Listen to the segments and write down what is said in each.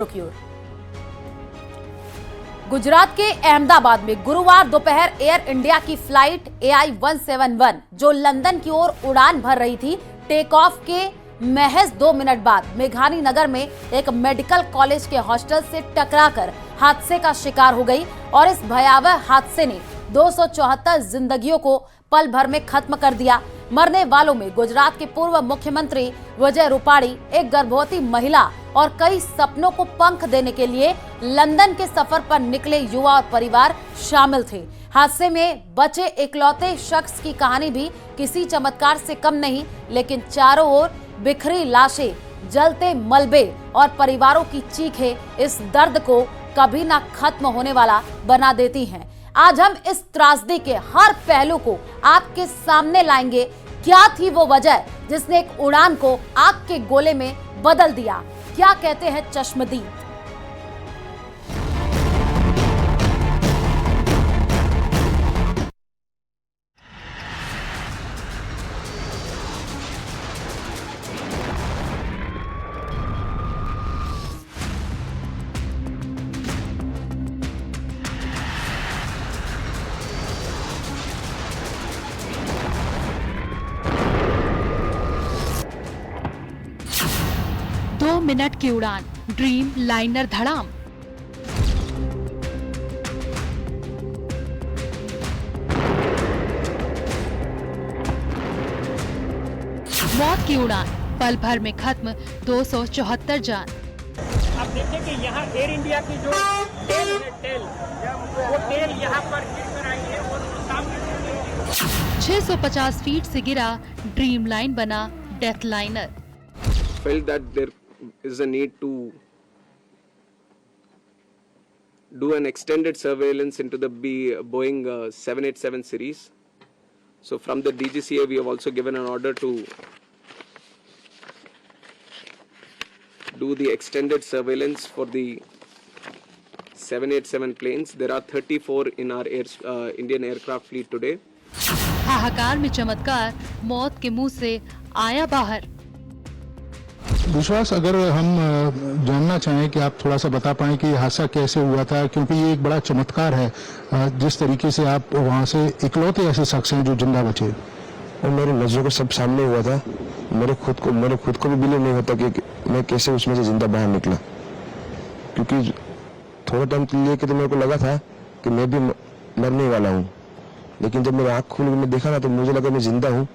की ओर। गुजरात के अहमदाबाद में गुरुवार दोपहर एयर इंडिया की फ्लाइट AI-171 जो लंदन की ओर उड़ान भर रही थी, टेक ऑफ के महज 2 मिनट बाद मेघानी नगर में एक मेडिकल कॉलेज के हॉस्टल से टकराकर हादसे का शिकार हो गई और इस भयावह हादसे ने 274 जिंदगियों को पल भर में खत्म कर दिया। मरने वालों में गुजरात के पूर्व मुख्यमंत्री विजय रूपाणी, एक गर्भवती महिला और कई सपनों को पंख देने के लिए लंदन के सफर पर निकले युवा और परिवार शामिल थे। हादसे में बचे इकलौते शख्स की कहानी भी किसी चमत्कार से कम नहीं, लेकिन चारों ओर बिखरी लाशें, जलते मलबे और परिवारों की चीखें इस दर्द को कभी ना खत्म होने वाला बना देती हैं। आज हम इस त्रासदी के हर पहलू को आपके सामने लाएंगे। क्या थी वो वजह जिसने एक उड़ान को आग के गोले में बदल दिया? क्या कहते हैं चश्मदीद? 2 मिनट की उड़ान, ड्रीम लाइनर धड़ाम। मौत की उड़ान, पल भर में खत्म 274 जान। आप देखिए कि यहाँ एयर इंडिया की जो टेल है, वो टेल यहाँ पर गिर आई है और सामने 650 फीट से गिरा ड्रीम लाइन बना death liner. Felt that there is a need to do an extended surveillance into the Boeing 787 series. So from the DGCA we have also given an order to do the extended surveillance for the 787 planes. There are 34 in our Indian aircraft fleet today. हाहाकार में चमत्कार, मौत के मुंह से आया बाहर। विश्वास, अगर हम जानना चाहें कि आप थोड़ा सा बता पाएं कि हादसा कैसे हुआ था, क्योंकि ये एक बड़ा चमत्कार है जिस तरीके से आप वहाँ से इकलौते ऐसे शख्स हैं जो जिंदा बचे। और मेरी नजरों के सब सामने हुआ था। मेरे खुद को भी बिलीव नहीं होता कि मैं कैसे उसमें से जिंदा बाहर निकला, क्योंकि थोड़ा टाइम लेके तो मेरे को लगा था कि मैं भी मरने वाला हूँ, लेकिन जब मेरी आँख खुल के मैं देखा ना तो मुझे लगा मैं जिंदा हूँ।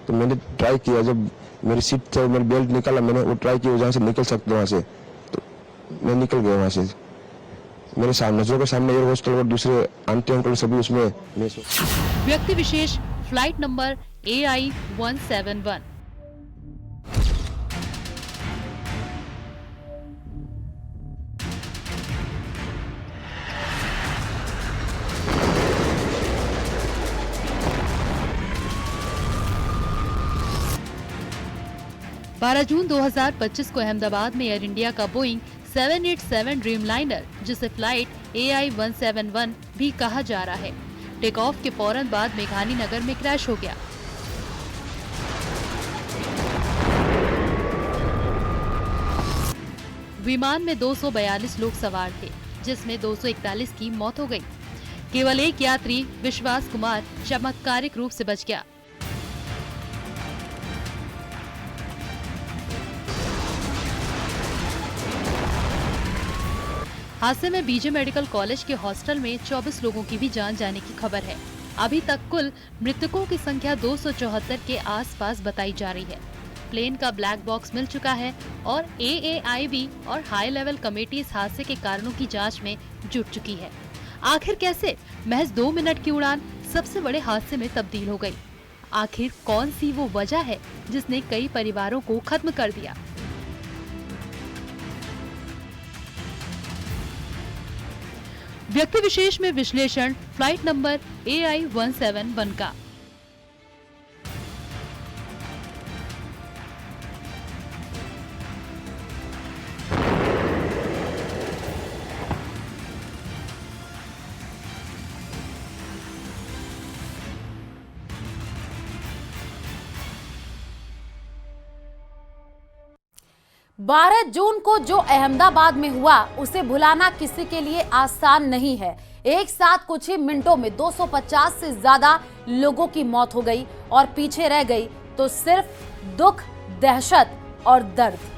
तो मैंने ट्राई किया, जब मेरी सीट से मेरी बेल्ट निकाला, मैंने वो ट्राई किया जहाँ से निकल सकते वहाँ से, तो मैं निकल गया वहाँ से। मेरे सामने नजरों के सामने एयर होस्टल और दूसरे आंटी अंकल सभी उसमें। व्यक्ति विशेष फ्लाइट नंबर AI-171। बारह जून 2025 को अहमदाबाद में एयर इंडिया का बोइंग 787 ड्रीम लाइनर, जिसे फ्लाइट AI-171 भी कहा जा रहा है, टेक ऑफ के फौरन बाद मेघानी नगर में क्रैश हो गया। विमान में 242 लोग सवार थे, जिसमें 241 की मौत हो गई। केवल एक यात्री विश्वास कुमार चमत्कारिक रूप से बच गया। हादसे में बीजे मेडिकल कॉलेज के हॉस्टल में 24 लोगों की भी जान जाने की खबर है। अभी तक कुल मृतकों की संख्या 274 के आसपास बताई जा रही है। प्लेन का ब्लैक बॉक्स मिल चुका है और AAIB और हाई लेवल कमेटी इस हादसे के कारणों की जांच में जुट चुकी है। आखिर कैसे महज 2 मिनट की उड़ान सबसे बड़े हादसे में तब्दील हो गई? आखिर कौन सी वो वजह है जिसने कई परिवारों को खत्म कर दिया? व्यक्ति विशेष में विश्लेषण फ्लाइट नंबर AI-171 का। 12 जून को जो अहमदाबाद में हुआ उसे भुलाना किसी के लिए आसान नहीं है। एक साथ कुछ ही मिनटों में 250 से ज्यादा लोगों की मौत हो गई और पीछे रह गई तो सिर्फ दुख, दहशत और दर्द।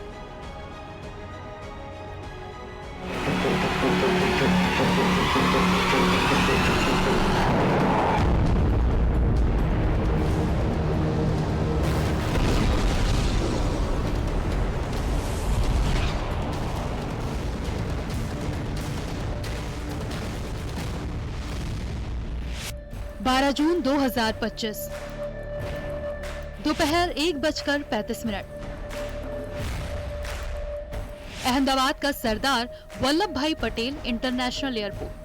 जून 2025 दोपहर 1:35 अहमदाबाद का Sardar Vallabh Bhai Patel international airport.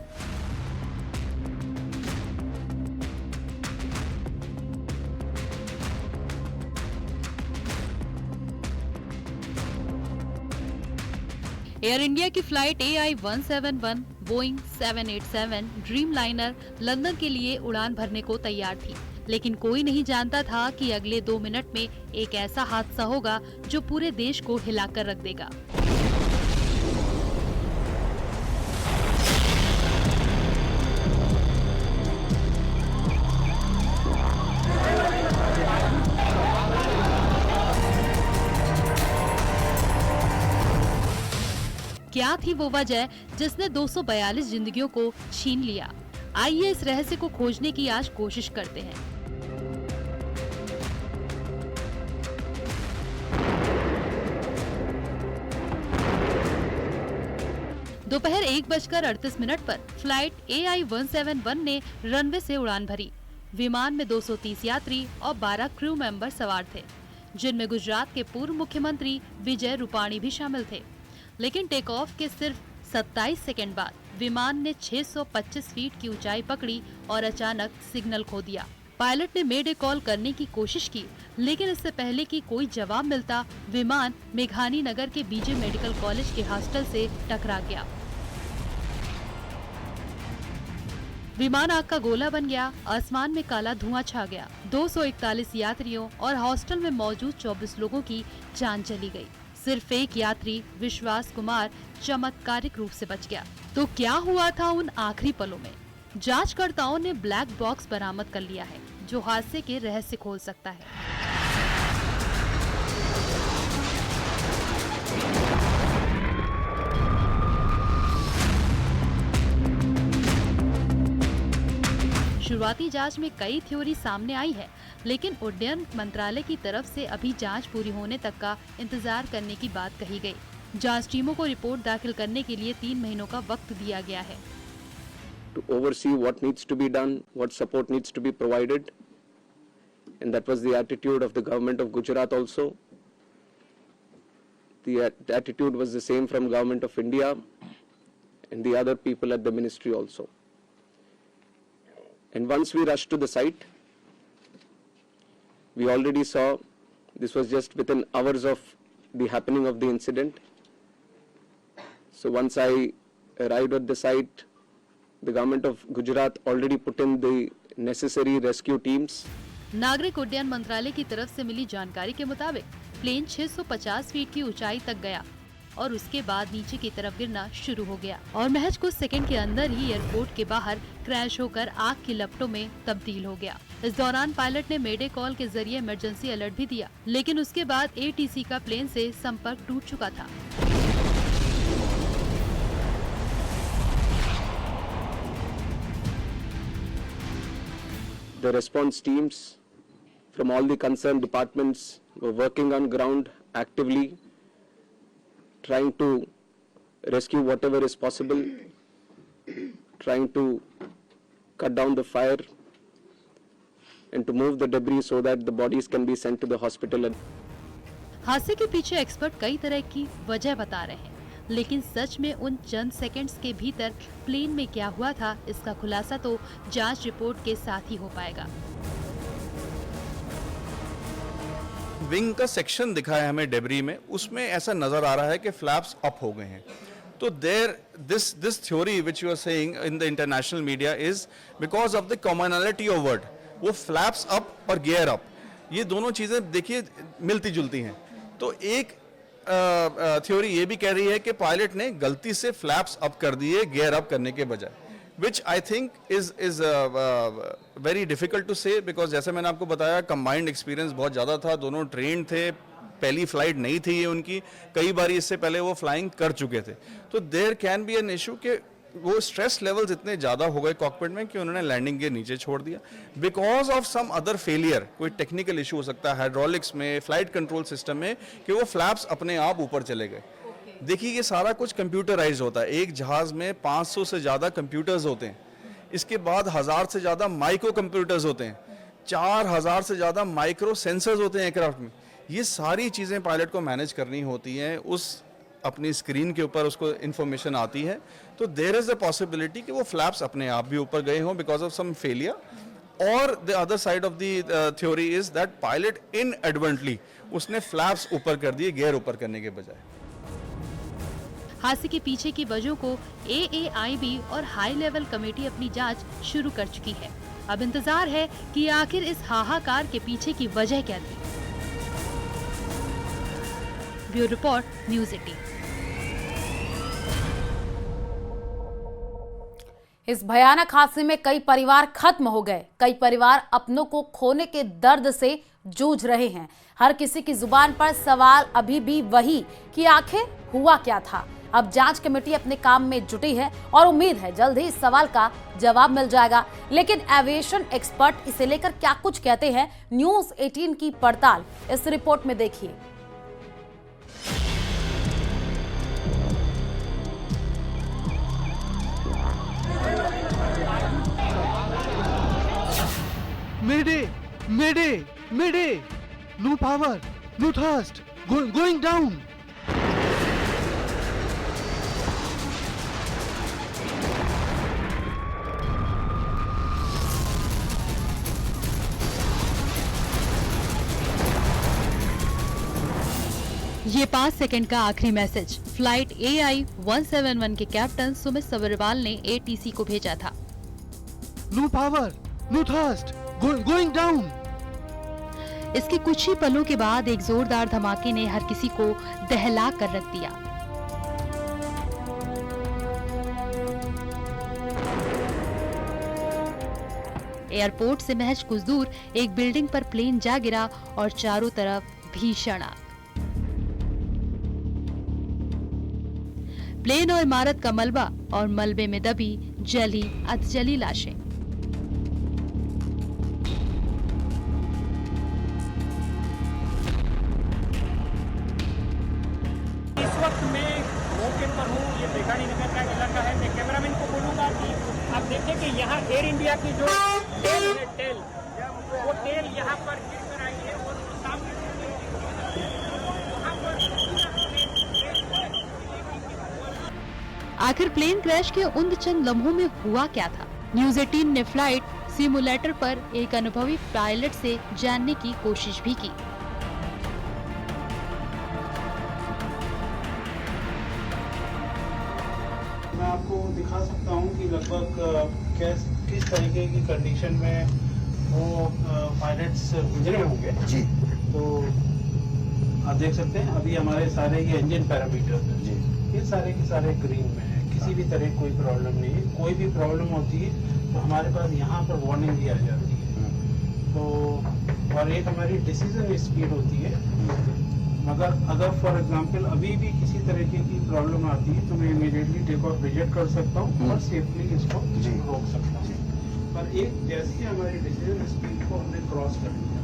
Air India की flight AI-171 Boeing 787 Dreamliner London के लिए उड़ान भरने को तैयार थी, लेकिन कोई नहीं जानता था कि अगले 2 मिनट में एक ऐसा हादसा होगा जो पूरे देश को हिलाकर रख देगा। क्या थी वो वजह जिसने 242 जिंदगियों को छीन लिया? आइए इस रहस्य को खोजने की आज कोशिश करते हैं। दोपहर 1:38 पर फ्लाइट AI-171 ने रनवे से उड़ान भरी। विमान में 230 यात्री और 12 क्रू मेंबर सवार थे, जिनमें गुजरात के पूर्व मुख्यमंत्री विजय रूपाणी भी शामिल थे। लेकिन टेक ऑफ के सिर्फ 27 सेकंड बाद विमान ने 625 फीट की ऊंचाई पकड़ी और अचानक सिग्नल खो दिया। पायलट ने मेडे कॉल करने की कोशिश की, लेकिन इससे पहले कि कोई जवाब मिलता, विमान मेघानी नगर के बीजे मेडिकल कॉलेज के हॉस्टल से टकरा गया। विमान आग का गोला बन गया, आसमान में काला धुआं छा गया। 241 यात्रियों और हॉस्टल में मौजूद 24 लोगों की जान चली गई। सिर्फ एक यात्री विश्वास कुमार चमत्कारिक रूप से बच गया। तो क्या हुआ था उन आखिरी पलों में? जांचकर्ताओं ने ब्लैक बॉक्स बरामद कर लिया है, जो हादसे के रहस्य खोल सकता है। शुरुआती जांच में कई थ्योरी सामने आई है, लेकिन उड्डयन मंत्रालय की तरफ से अभी जांच पूरी होने तक का इंतजार करने की बात कही गई। जांच टीमों को रिपोर्ट दाखिल करने के लिए 3 महीनों का वक्त दिया गया है। To oversee what needs to be done, what support needs to be provided, and that was the attitude of the government of Gujarat also. The attitude was the same from government of India and the other people at the ministry also. And once we rushed to the site, we already saw this was just within hours of the happening of the incident. So once I arrived at the site, the government of Gujarat already put in the necessary rescue teams. नागरिक उड्डयन मंत्रालय की तरफ से मिली जानकारी के मुताबिक plane 650 feet की ऊंचाई तक गया और उसके बाद नीचे की तरफ गिरना शुरू हो गया और महज कुछ सेकंड के अंदर ही एयरपोर्ट के बाहर क्रैश होकर आग की लपटों में तब्दील हो गया। इस दौरान पायलट ने मेडे कॉल के जरिए इमरजेंसी अलर्ट भी दिया, लेकिन उसके बाद ATC का प्लेन से संपर्क टूट चुका था। The response teams from all the concerned departments were working on ground actively, trying to rescue whatever is possible, trying to cut down the fire and to move the debris so that the bodies can be sent to the hospital. हादसे के पीछे expert कई तरह की वजह बता रहे हैं, लेकिन सच में उन चंद सेकंड्स के भीतर प्लेन में क्या हुआ था, इसका खुलासा तो जांच रिपोर्ट के साथ ही हो पाएगा। विंग का सेक्शन दिखा है हमें डेब्री में, उसमें ऐसा नजर आ रहा है कि फ्लैप्स अप हो गए हैं। तो this theory which you are saying in the international media is because of the commonality of word. वो फ्लैप्स अप और गियर अप, ये दोनों चीजें देखिए मिलती जुलती हैं। तो एक थ्योरी ये भी कह रही है कि पायलट ने गलती से फ्लैप्स अप कर दिए गियर अप करने के बजाय, which I think is very difficult to say, because जैसे मैंने आपको बताया कंबाइंड एक्सपीरियंस बहुत ज़्यादा था, दोनों ट्रेन थे, पहली फ्लाइट नहीं थी ये उनकी, कई बार इससे पहले वो फ्लाइंग कर चुके थे, तो there can be an issue कि वो स्ट्रेस लेवल्स इतने ज़्यादा हो गए कॉकपिट में कि उन्होंने लैंडिंग गियर नीचे छोड़ दिया because of some other failure, कोई टेक्निकल इशू हो सकता है हाइड्रोलिक्स में, फ्लाइट कंट्रोल सिस्टम में, कि वो फ्लैप्स अपने आप ऊपर चले गए। देखिए ये सारा कुछ कंप्यूटराइज होता है, एक जहाज़ में 500 से ज़्यादा कंप्यूटर्स होते हैं, इसके बाद 1000 से ज़्यादा माइक्रो कंप्यूटर्स होते हैं, 4000 से ज़्यादा माइक्रो सेंसर्स होते हैं एयरक्राफ्ट में, ये सारी चीज़ें पायलट को मैनेज करनी होती हैं, उस अपनी स्क्रीन के ऊपर उसको इन्फॉर्मेशन आती है, तो देयर इज़ अ पॉसिबिलिटी कि वो फ्लैप्स अपने आप भी ऊपर गए हों बिकॉज ऑफ सम फेलियर। और the other side of the theory is that pilot inadvertently उसने फ्लैप्स ऊपर कर दिए गियर ऊपर करने के बजाय। हादसे के पीछे की वजह को AAIB और हाई लेवल कमेटी अपनी जांच शुरू कर चुकी है। अब इंतजार है कि आखिर इस हाहाकार के पीछे की वजह क्या थी। Bureau report, news 18। इस भयानक हादसे में कई परिवार खत्म हो गए, कई परिवार अपनों को खोने के दर्द से जूझ रहे हैं। हर किसी की जुबान पर सवाल अभी भी वही कि आखिर हुआ क्या था। अब जांच कमेटी अपने काम में जुटी है और उम्मीद है जल्द ही इस सवाल का जवाब मिल जाएगा। लेकिन एविएशन एक्सपर्ट इसे लेकर क्या कुछ कहते हैं, न्यूज़ 18 की पड़ताल इस रिपोर्ट में देखिए। Mayday! Mayday! Mayday! No power! No thrust! Going down! ये 5 सेकंड का आखिरी मैसेज फ्लाइट AI-171 के कैप्टन सुमित सबरवाल ने ATC को भेजा था। No power! No thrust! Going down! इसके कुछ ही पलों के बाद एक जोरदार धमाके ने हर किसी को दहला कर रख दिया। एयरपोर्ट से महज कुछ दूर एक बिल्डिंग पर प्लेन जा गिरा और चारों तरफ भीषण आग। प्लेन और इमारत का मलबा और मलबे में दबी जली अधजली लाशें। इस वक्त मैं मौके पर हूँ, ये मेघानी नगर का इलाका है। मैं कैमरामैन को बोलूँगा कि आप देखें कि यहाँ एयर इंडिया की जो टेल है, टेल, वो टेल यहाँ पर गिर कर आई है और सामने वहाँ पर आखिर प्लेन क्रैश के उन चंद लम्हों में हुआ क्या था? न्यूज़ 18 ने फ्लाइट सिमुलेटर पर एक अनुभवी पायलट से जानने की कोशिश भी की। मैं आपको दिखा सकता हूं कि लगभग किस तरीके की कंडीशन में वो पायलट्स गुजरे होंगे जी। तो आप देख सकते हैं अभी हमारे सारे ये इंजन पैरामीटर्स हैं जी, ये सारे के सारे ग्रीन में है, किसी भी तरह की कोई प्रॉब्लम नहीं है। कोई भी प्रॉब्लम होती है तो हमारे पास यहाँ पर वार्निंग भी आ जाती है। तो और एक हमारी डिसीजन स्पीड होती है, मगर अगर फॉर एग्जांपल अभी भी किसी तरीके की प्रॉब्लम आती है तो मैं इमीडिएटली टेक ऑफ रिजेक्ट कर सकता हूँ और सेफली इसको रोक सकता हूँ। पर एक जैसे ही हमारी डिसीजन स्पीड को हमने क्रॉस कर लिया,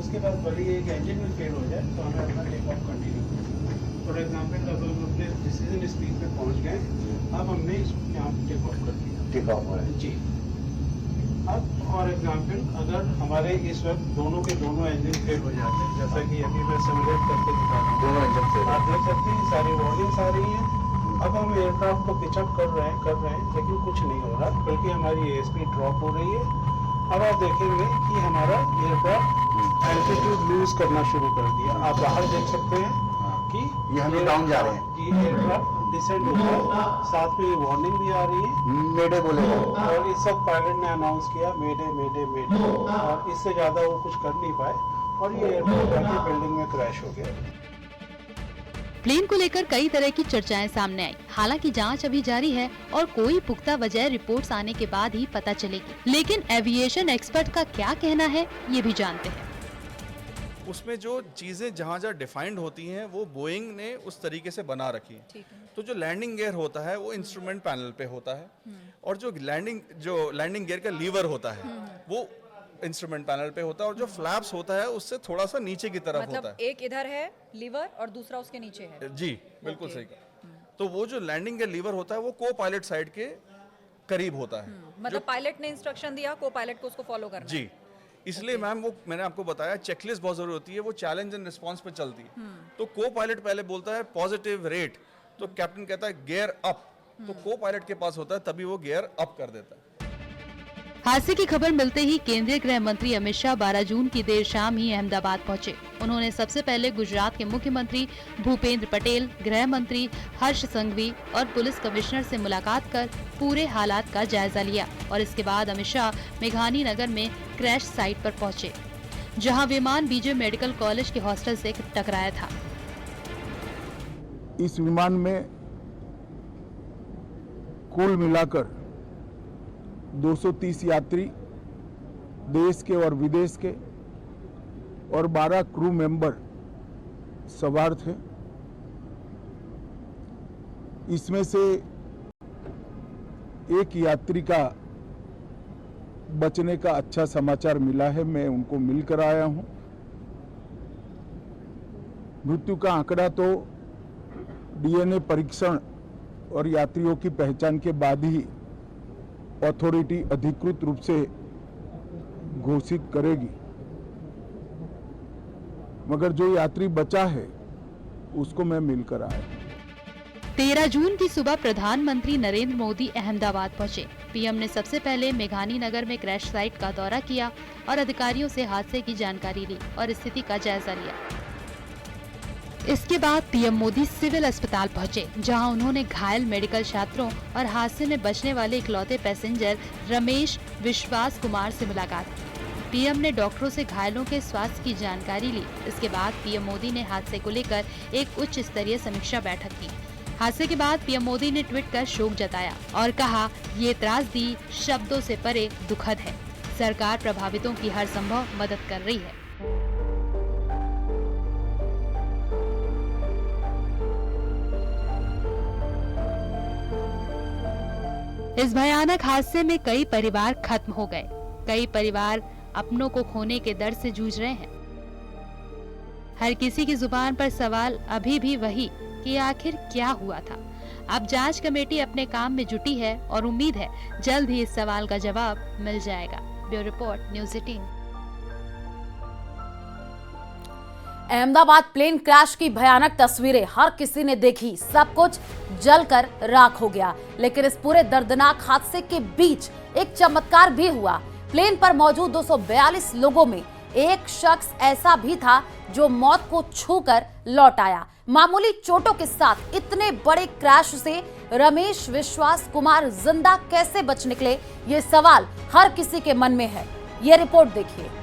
उसके बाद भले ही एक इंजन में फेल हो जाए तो हमें अपना टेक ऑफ कंटिन्यू करना है। फॉर एग्जाम्पल अब हम अपने डिसीजन स्पीड पे पहुँच गए, अब हमने इसको यहाँ टेक ऑफ कर दिया, टेक ऑफ हो रहा है जी। अब फॉर एग्जाम्पल अगर हमारे इस वक्त दोनों के दोनों इंजन फेल हो जाते हैं, जैसा कि अभी मैं सिमुलेट करके दिखा रहा हूँ, दोनों इंजन फेल, आप देख सकते हैं सारी वार्निंग्स आ रही हैं। अब हम एयरक्राफ्ट को पिचअप कर रहे हैं लेकिन कुछ नहीं हो रहा, बल्कि हमारी एयरस्पीड ड्रॉप हो रही है। अब आप देखेंगे कि हमारा एयरक्राफ्ट एल्टीट्यूड लूज करना शुरू कर दिया। आप बाहर देख सकते हैं कि ये हम डाउन जा रहे हैं, ये एयरक्राफ्ट डिसेंड हो रहा है, साथ में ये वार्निंग भी आ रही है, मेडे बोलेगा। और इस सब पायलट ने अनाउंस किया मेडे मेडे मेडे, और इससे ज्यादा वो कुछ कर नहीं पाए और ये एयरक्राफ्ट जाके बिल्डिंग में क्रैश हो गया। प्लेन को लेकर कई तरह की चर्चाएं सामने आई। हालांकि जांच अभी जारी है और कोई पुख्ता वजह रिपोर्ट्स आने के बाद ही पता चलेगी। लेकिन एविएशन एक्सपर्ट का क्या कहना है, ये भी जानते हैं। उसमें जो चीज़ें जहाँ डिफाइंड होती हैं वो बोइंग ने उस तरीके से बना रखी है। तो जो लैंडिंग गियर होता है वो इंस्ट्रूमेंट पैनल पे होता है और जो लैंडिंग गियर का लीवर होता है वो इंस्ट्रूमेंट पैनल पे होता है और जो फ्लैप्स होता है उससे थोड़ा सा नीचे की तरफ मतलब होता है। एक इधर है लीवर और दूसरा उसके नीचे है। जी बिल्कुल सही कहा। तो वो जो लैंडिंग गियर लीवर होता है वो को पायलट साइड के करीब होता है। मतलब पायलट ने इंस्ट्रक्शन दिया, को पायलट को उसको फॉलो करना है। जी, इसलिए मैम वो मैंने आपको बताया चेकलिस्ट बहुत जरूरी होती है, वो चैलेंज एंड रिस्पांस पे चलती है। तो को पायलट पहले बोलता है पॉजिटिव रेट, तो कैप्टन कहता है गियर अप, तो को पायलट के पास होता है तभी वो गियर अप कर देता है। हादसे की खबर मिलते ही केंद्रीय गृह मंत्री अमित शाह 12 जून की देर शाम ही अहमदाबाद पहुंचे। उन्होंने सबसे पहले गुजरात के मुख्यमंत्री भूपेंद्र पटेल, गृह मंत्री हर्ष संघवी और पुलिस कमिश्नर से मुलाकात कर पूरे हालात का जायजा लिया और इसके बाद अमित शाह मेघानी नगर में क्रैश साइट पर पहुंचे, जहां विमान बीजे मेडिकल कॉलेज के हॉस्टल से टकराया था। इस विमान में कुल मिलाकर 230 यात्री देश के और विदेश के और 12 क्रू मेंबर सवार थे। इसमें से एक यात्री का बचने का अच्छा समाचार मिला है, मैं उनको मिलकर आया हूं। मृत्यु का आंकड़ा तो डीएनए परीक्षण और यात्रियों की पहचान के बाद ही अथॉरिटी अधिकृत रूप से घोषित करेगी, मगर जो यात्री बचा है उसको मैं मिलकर आया। 13 जून की सुबह प्रधानमंत्री नरेंद्र मोदी अहमदाबाद पहुंचे। पीएम ने सबसे पहले मेघानी नगर में क्रैश साइट का दौरा किया और अधिकारियों से हादसे की जानकारी ली और स्थिति का जायजा लिया। इसके बाद पीएम मोदी सिविल अस्पताल पहुंचे, जहां उन्होंने घायल मेडिकल छात्रों और हादसे में बचने वाले इकलौते पैसेंजर रमेश विश्वास कुमार से मुलाकात की। पीएम ने डॉक्टरों से घायलों के स्वास्थ्य की जानकारी ली। इसके बाद पीएम मोदी ने हादसे को लेकर एक उच्च स्तरीय समीक्षा बैठक की। हादसे के बाद पीएम मोदी ने ट्वीट कर शोक जताया और कहा, ये त्रासदी शब्दों से परे दुखद है। सरकार प्रभावितों की हर संभव मदद कर रही है। इस भयानक हादसे में कई परिवार खत्म हो गए। कई परिवार अपनों को खोने के डर से जूझ रहे हैं। हर किसी की जुबान पर सवाल अभी भी वही कि आखिर क्या हुआ था। अब जांच कमेटी अपने काम में जुटी है और उम्मीद है जल्द ही इस सवाल का जवाब मिल जाएगा। Bureau report, news 18। Ahmedabad plane crash की भयानक तस्वीरें हर किसी ने देखी। सब कुछ जलकर राख हो गया, लेकिन इस पूरे दर्दनाक हादसे के बीच एक चमत्कार भी हुआ। प्लेन पर मौजूद 242 लोगों में एक शख्स ऐसा भी था जो मौत को छूकर लौट आया। मामूली चोटों के साथ इतने बड़े क्रैश से रमेश विश्वास कुमार जिंदा कैसे बच निकले, ये सवाल हर किसी के मन में है। ये रिपोर्ट देखिए।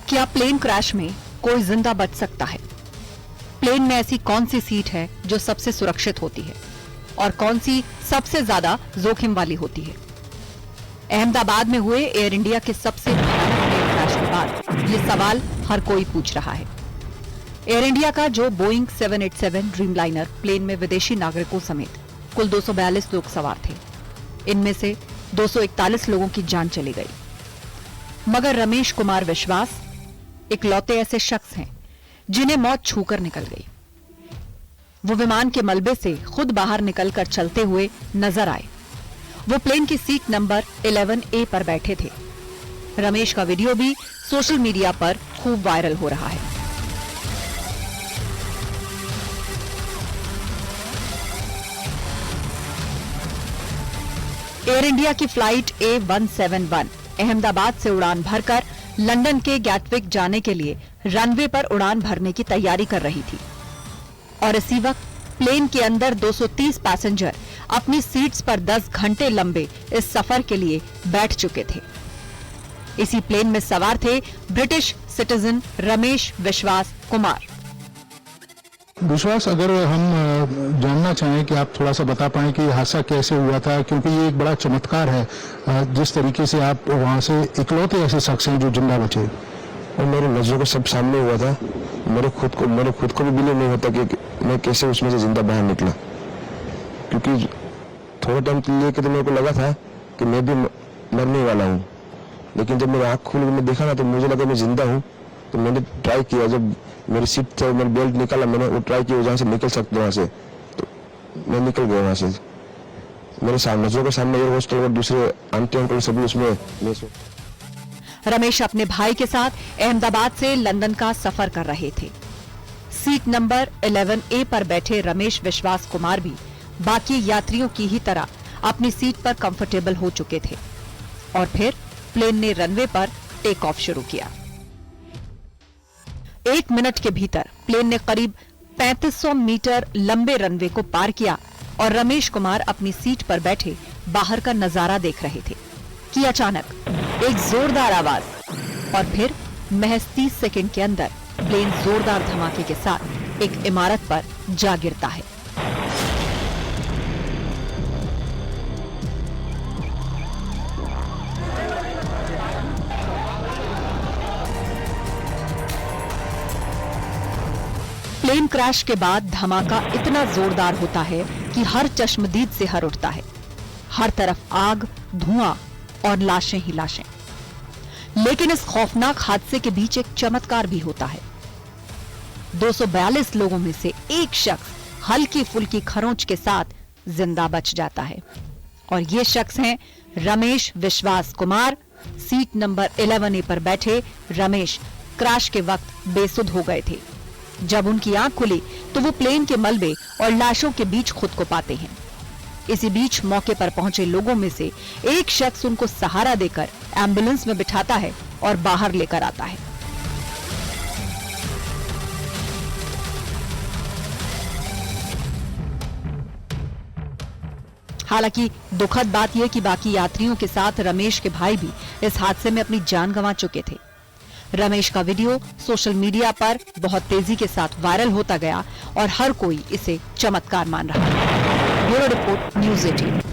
क्या प्लेन क्रैश में कोई जिंदा बच सकता है? प्लेन में ऐसी कौन सी सीट है जो सबसे सुरक्षित होती है और कौन सी सबसे ज्यादा जोखिम वाली होती है? अहमदाबाद में हुए एयर इंडिया के सबसे भयानक प्लेन क्रैश के बाद ये सवाल हर कोई पूछ रहा है। एयर इंडिया का जो बोइंग 787 ड्रीमलाइनर प्लेन में विदेशी नागरिकों समेत कुल 242 लोग सवार थे। इनमें से 241 लोगों की जान चली गई, मगर रमेश कुमार विश्वास इकलौते ऐसे शख्स हैं जिन्हें मौत छूकर निकल गई। वो विमान के मलबे से खुद बाहर निकलकर चलते हुए नजर आए। वो प्लेन की सीट नंबर 11A पर बैठे थे। रमेश का वीडियो भी सोशल मीडिया पर खूब वायरल हो रहा है। एयर इंडिया की फ्लाइट A171 अहमदाबाद से उड़ान भरकर लंदन के गैटविक जाने के लिए रनवे पर उड़ान भरने की तैयारी कर रही थी और इसी वक्त प्लेन के अंदर 230 पैसेंजर अपनी सीट्स पर 10 घंटे लंबे इस सफर के लिए बैठ चुके थे। इसी प्लेन में सवार थे ब्रिटिश सिटीजन रमेश विश्वास कुमार। विश्वास, अगर हम जानना चाहें कि आप थोड़ा सा बता पाएं कि हादसा कैसे हुआ था, क्योंकि ये एक बड़ा चमत्कार है जिस तरीके से आप वहां से इकलौते ऐसे शख्स हैं जो जिंदा बचे। और मेरे नजरों के सब सामने हुआ था। मेरे खुद को भी बिलीव नहीं होता कि मैं कैसे उसमें से जिंदा बाहर निकला, क्योंकि थोड़ा टाइम लेके तो मेरे को लगा था कि मैं भी मरने वाला हूँ, लेकिन जब मेरी आँख खुल मैं देखा ना तो मुझे लगा मैं जिंदा हूँ। तो मैंने ट्राई किया, जब मेरी सीट था मैंने बेल्ट निकाला, मैंने वो ट्राई किया जहाँ से निकल सकते वहां से, तो मैं निकल गया वहां से। मेरे नजरों के सामने एयर होस्टल और दूसरे आंटी अंकल सभी उसमें। रमेश अपने भाई के साथ अहमदाबाद से लंदन का सफर कर रहे थे। सीट नंबर 11A पर बैठे रमेश विश्वास कुमार भी बाकी यात्रियों की ही तरह अपनी सीट पर कंफर्टेबल हो चुके थे और फिर प्लेन ने रनवे पर टेक ऑफ शुरू किया। 1 मिनट के भीतर प्लेन ने करीब 3500 मीटर लंबे रनवे को पार किया और रमेश कुमार अपनी सीट पर बैठे बाहर का नजारा देख रहे थे कि अचानक एक जोरदार आवाज और फिर महज 30 सेकंड के अंदर प्लेन जोरदार धमाके के साथ एक इमारत पर जा गिरता है। प्लेन क्रैश के बाद धमाका इतना जोरदार होता है कि हर चश्मदीद से हर उठता है। हर तरफ आग, धुआं और लाशें ही लाशें। लेकिन इस खौफनाक हादसे के बीच एक चमत्कार भी होता है। 242 लोगों में से एक शख्स हल्की फुल्की खरोंच के साथ जिंदा बच जाता है और ये शख्स हैं रमेश विश्वास कुमार। सीट नंबर 11A पर बैठे रमेश क्रैश के वक्त बेसुध हो गए थे। जब उनकी आंख खुली तो वो प्लेन के मलबे और लाशों के बीच खुद को पाते हैं। इसी बीच मौके पर पहुंचे लोगों में से एक शख्स उनको सहारा देकर एम्बुलेंस में बिठाता है और बाहर लेकर आता है। हालांकि दुखद बात यह कि बाकी यात्रियों के साथ रमेश के भाई भी इस हादसे में अपनी जान गंवा चुके थे। रमेश का वीडियो सोशल मीडिया पर बहुत तेजी के साथ वायरल होता गया और हर कोई इसे चमत्कार मान रहा है। Bureau report, news 18।